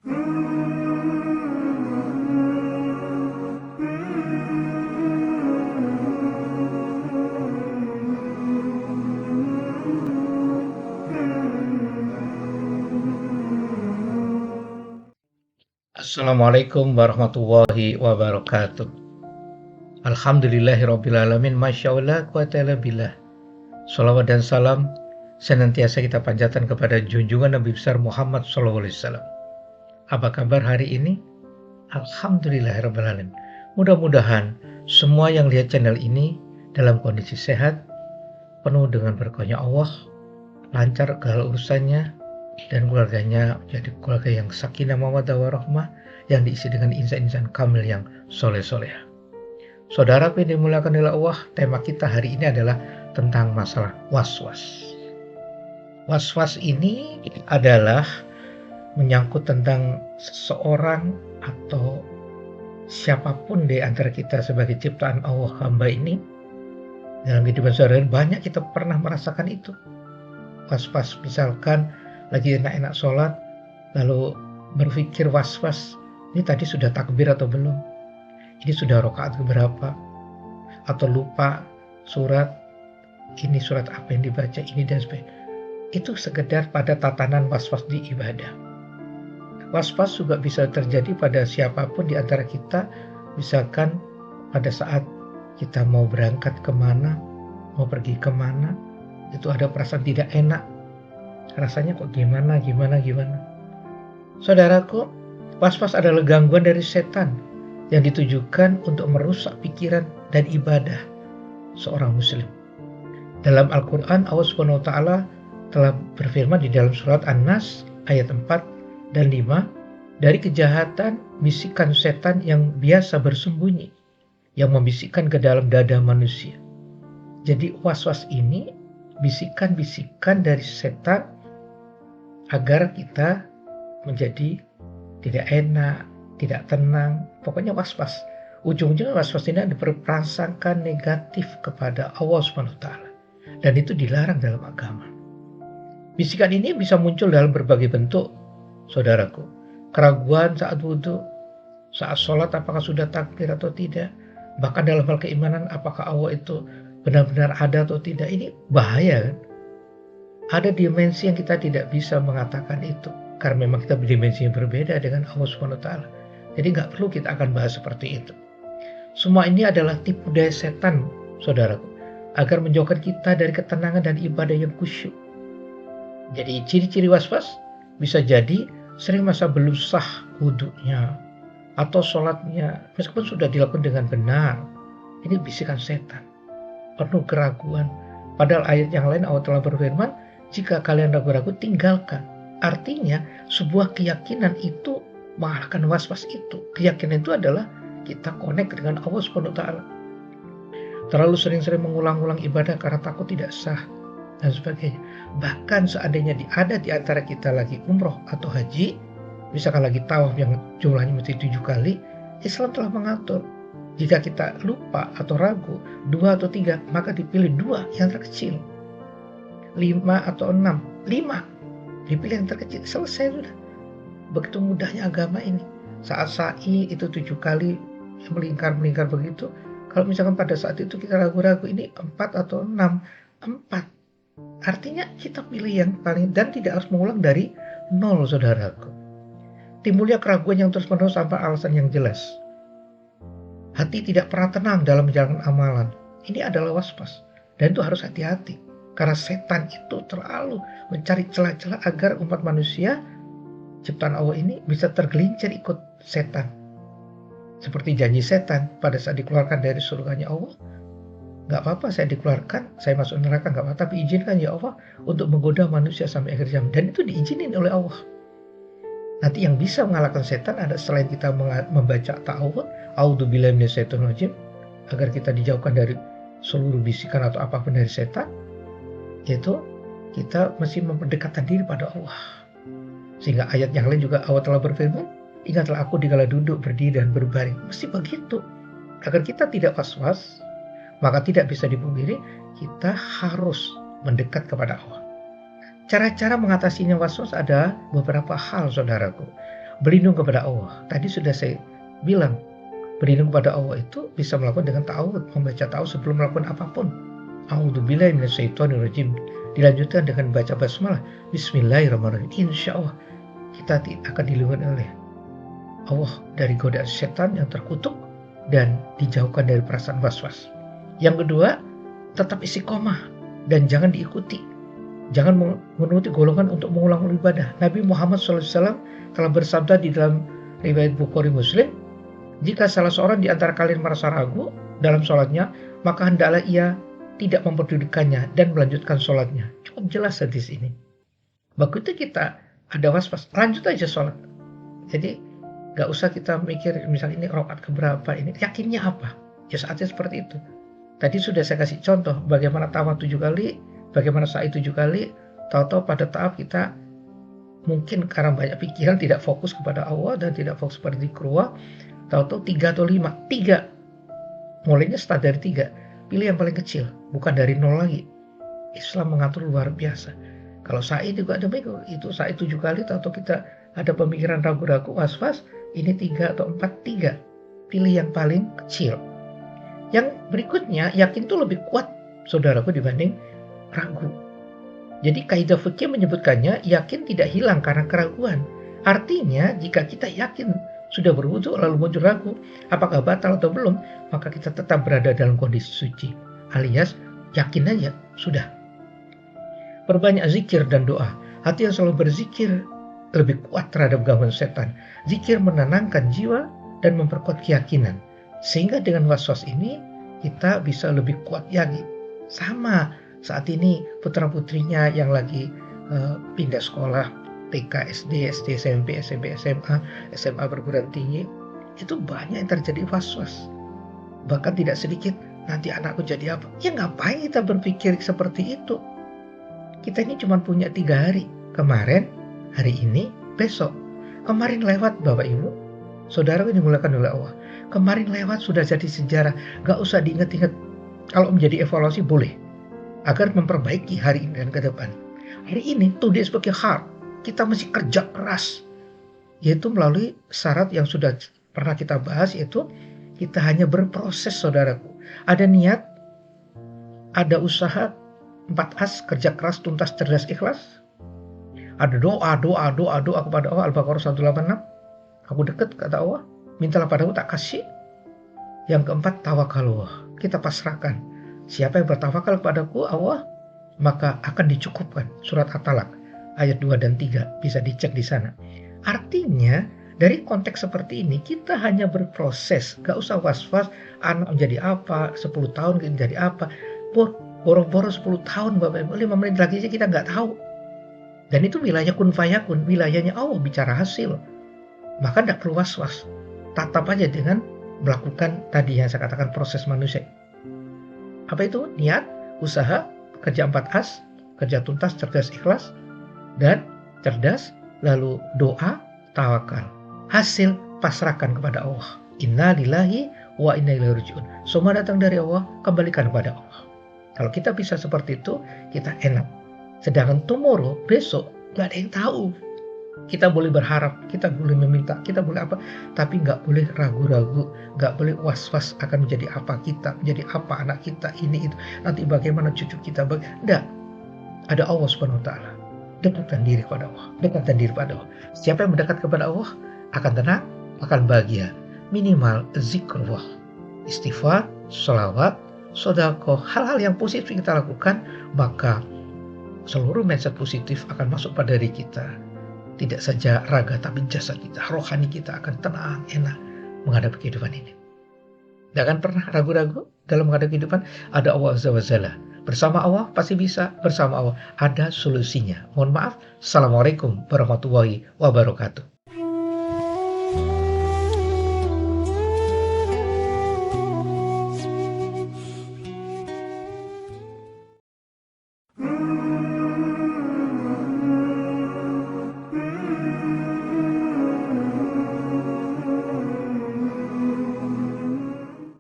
Assalamualaikum warahmatullahi wabarakatuh. Alhamdulillahirrabbilalamin. Masya Allah, quwata illa billah. Salawat dan salam senantiasa kita panjatkan kepada junjungan Nabi besar Muhammad SAW. Apa kabar hari ini? Alhamdulillahirrabbilalamin. Mudah-mudahan semua yang lihat channel ini dalam kondisi sehat, penuh dengan berkahnya Allah, lancar segala urusannya, dan keluarganya menjadi keluarga yang sakinah mawaddah warahmah, yang diisi dengan insan-insan kamil yang soleh-soleh. Saudaraku yang dimuliakan oleh Allah, tema kita hari ini adalah tentang masalah was-was. Was-was ini adalah menyangkut tentang seseorang atau siapapun di antara kita sebagai ciptaan Allah, hamba ini. Dalam kehidupan sehari-hari banyak kita pernah merasakan itu. Was-was, misalkan lagi enak-enak sholat, lalu berpikir was-was, ini tadi sudah takbir atau belum? Ini sudah rakaat keberapa? Atau lupa surat, ini surat apa yang dibaca, ini dan sebagainya. Itu sekedar pada tatanan was-was di ibadah. Was-was juga bisa terjadi pada siapapun di antara kita, misalkan pada saat kita mau berangkat kemana, mau pergi kemana, itu ada perasaan tidak enak. Rasanya kok gimana. Saudaraku, was-was adalah gangguan dari setan yang ditujukan untuk merusak pikiran dan ibadah seorang muslim. Dalam Al-Quran, Allah SWT telah berfirman di dalam surat An-Nas ayat 4 dan 5, dari kejahatan bisikan setan yang biasa bersembunyi, yang membisikkan ke dalam dada manusia. Jadi was-was ini bisikan-bisikan dari setan agar kita menjadi tidak enak, tidak tenang, pokoknya was-was. Ujung-ujungnya was-was ini diperprasangkan negatif kepada Allah SWT, dan itu dilarang dalam agama. Bisikan ini bisa muncul dalam berbagai bentuk, saudaraku. Keraguan saat wudhu, saat sholat apakah sudah takbir atau tidak, bahkan dalam hal keimanan apakah Allah itu benar-benar ada atau tidak. Ini bahaya kan? Ada dimensi yang kita tidak bisa mengatakan itu, karena memang kita dimensi yang berbeda dengan Allah SWT. Jadi nggak perlu kita akan bahas seperti itu. Semua ini adalah tipu daya setan, saudaraku, agar menjauhkan kita dari ketenangan dan ibadah yang khusyuk. Jadi ciri-ciri was-was bisa jadi sering masa belum sah wudhunya atau sholatnya, meskipun sudah dilakukan dengan benar. Ini bisikan setan, penuh keraguan. Padahal ayat yang lain Allah telah berfirman, jika kalian ragu-ragu, tinggalkan. Artinya sebuah keyakinan itu mengalahkan was-was itu. Keyakinan itu adalah kita connect dengan Allah SWT. Terlalu sering-sering mengulang-ulang ibadah karena takut tidak sah dan sebagainya. Bahkan seandainya ada di antara kita lagi umroh atau haji, misalkan lagi tawaf yang jumlahnya mesti 7 kali, Islam telah mengatur jika kita lupa atau ragu 2 atau 3, maka dipilih 2 yang terkecil. 5 atau 6, 5 dipilih yang terkecil, selesai sudah. Begitu mudahnya agama ini. Saat sa'i itu 7 kali melingkar begitu. Kalau misalkan pada saat itu kita ragu-ragu, ini 4 atau 6, 4. Artinya kita pilih yang paling, dan tidak harus mengulang dari 0, saudaraku. Timbulnya keraguan yang terus-menerus tanpa alasan yang jelas. Hati tidak pernah tenang dalam menjalankan amalan. Ini adalah was-was, dan itu harus hati-hati. Karena setan itu terlalu mencari celah-celah agar umat manusia, ciptaan Allah ini, bisa tergelincir ikut setan. Seperti janji setan pada saat dikeluarkan dari surganya Allah. Gak apa-apa saya dikeluarkan, saya masuk neraka gak apa-apa, tapi izinkan ya Allah untuk menggoda manusia sampai akhir zaman. Dan itu diizinin oleh Allah. Nanti yang bisa mengalahkan setan ada selain kita membaca ta'awud, a'udzubillahi minasyaitonirrajim, agar kita dijauhkan dari seluruh bisikan atau apapun dari setan, yaitu kita mesti memperdekatkan diri pada Allah. Sehingga ayat yang lain juga Allah telah berfirman, ingatlah aku dikala duduk, berdiri, dan berbaring. Mesti begitu. Agar kita tidak was-was, maka tidak bisa dipungkiri kita harus mendekat kepada Allah. Cara-cara mengatasinya was-was ada beberapa hal, saudaraku. Berlindung kepada Allah. Tadi sudah saya bilang, berlindung kepada Allah itu bisa melakukan dengan ta'awudz, membaca ta'awudz sebelum melakukan apapun. A'udzubillahi minasyaitonirrajim. Dilanjutkan dengan baca basmalah. Bismillahirrahmanirrahim. Insya Allah kita akan dilindungi oleh Allah dari godaan setan yang terkutuk dan dijauhkan dari perasaan was-was. Yang kedua, tetap istiqomah dan jangan diikuti. Jangan menuruti golongan untuk mengulang ibadah. Nabi Muhammad SAW telah bersabda di dalam riwayat Bukhari Muslim, jika salah seorang di antara kalian merasa ragu dalam sholatnya, maka hendaklah ia tidak memperdulikannya dan melanjutkan sholatnya. Cukup jelas di sini. Begitu kita ada was-was, lanjut aja sholat. Jadi gak usah kita mikir misalnya ini rakaat keberapa, ini yakinnya apa. Ya saatnya seperti itu. Tadi sudah saya kasih contoh bagaimana tawaf 7 kali, bagaimana sa'i 7 kali, tahu-tahu pada tahap kita mungkin karena banyak pikiran tidak fokus kepada Allah dan tidak fokus pada zikrullah, tahu-tahu 3 atau 5, 3. Mulainya start dari 3. Pilih yang paling kecil, bukan dari 0 lagi. Islam mengatur luar biasa. Kalau sa'i juga ada itu sa'i 7 kali, tahu-tahu kita ada pemikiran ragu-ragu, was-was, ini 3 atau 4, 3. Pilih yang paling kecil. Yang berikutnya, yakin itu lebih kuat, saudaraku, dibanding ragu. Jadi kaidah fikih menyebutkannya yakin tidak hilang karena keraguan. Artinya jika kita yakin sudah berwudu lalu muncul ragu apakah batal atau belum, maka kita tetap berada dalam kondisi suci. Alias yakin aja sudah. Perbanyak zikir dan doa. Hati yang selalu berzikir lebih kuat terhadap gangguan setan. Zikir menenangkan jiwa dan memperkuat keyakinan. Sehingga dengan was-was ini kita bisa lebih kuat lagi. Sama saat ini putra-putrinya yang lagi pindah sekolah TK, SD, SMP, SMA, SMA perguruan tinggi, itu banyak yang terjadi was-was. Bahkan tidak sedikit, nanti anakku jadi apa? Ya ngapain kita berpikir seperti itu? Kita ini cuma punya 3 hari. Kemarin, hari ini, besok. Kemarin lewat Bapak Ibu, saudara yang dimuliakan oleh Allah. Kemarin lewat sudah jadi sejarah, gak usah diingat-ingat. Kalau menjadi evaluasi boleh, agar memperbaiki hari ini dan ke depan. Hari ini today sebagai hard, kita mesti kerja keras, yaitu melalui syarat yang sudah pernah kita bahas, yaitu kita hanya berproses, saudaraku. Ada niat, ada usaha, 4As, kerja keras, tuntas, cerdas, ikhlas. Ada doa kepada Allah, Al-Baqarah 186. Aku dekat, kata Allah, mintalah padaku tak kasih. Yang keempat, tawakalullah, kita pasrahkan. Siapa yang bertawakal kepadaku Allah, maka akan dicukupkan. Surat At-Talaq ayat 2 dan 3 bisa dicek di sana. Artinya dari konteks seperti ini kita hanya berproses, gak usah was-was anak menjadi apa, 10 tahun menjadi apa. Boro-boro 10 tahun Bapak Ibu, 5 menit lagi kita gak tahu. Dan itu wilayah kun fayakun, wilayahnya Allah bicara hasil. Maka gak perlu was-was. Tatap aja dengan melakukan tadi yang saya katakan proses manusia. Apa itu? Niat, usaha, kerja 4As, kerja tuntas, cerdas, ikhlas, dan cerdas, lalu doa, tawakal. Hasil pasrahkan kepada Allah. Inna lillahi wa inna ilaihi raji'un. Semua datang dari Allah, kembalikan kepada Allah. Kalau kita bisa seperti itu, kita enak. Sedangkan tomorrow, besok, gak ada yang tahu. Kita boleh berharap, kita boleh meminta, kita boleh apa, tapi nggak boleh ragu-ragu, nggak boleh was-was akan menjadi apa kita, menjadi apa anak kita, ini itu, nanti bagaimana cucu kita, enggak. Ada Allah Subhanahu Wa Taala. Dekatkan diri kepada Allah, dekatkan diri kepada Allah. Siapa yang mendekat kepada Allah akan tenang, akan bahagia. Minimal zikrullah, istighfar, sholawat, sedekah, hal-hal yang positif kita lakukan, maka seluruh mindset positif akan masuk pada diri kita. Tidak saja raga tapi jasad kita, rohani kita akan tenang, enak menghadapi kehidupan ini. Tidak akan pernah ragu-ragu dalam menghadapi kehidupan. Ada Allah Azza wa Jalla. Bersama Allah pasti bisa, bersama Allah ada solusinya. Mohon maaf. Assalamualaikum warahmatullahi wabarakatuh.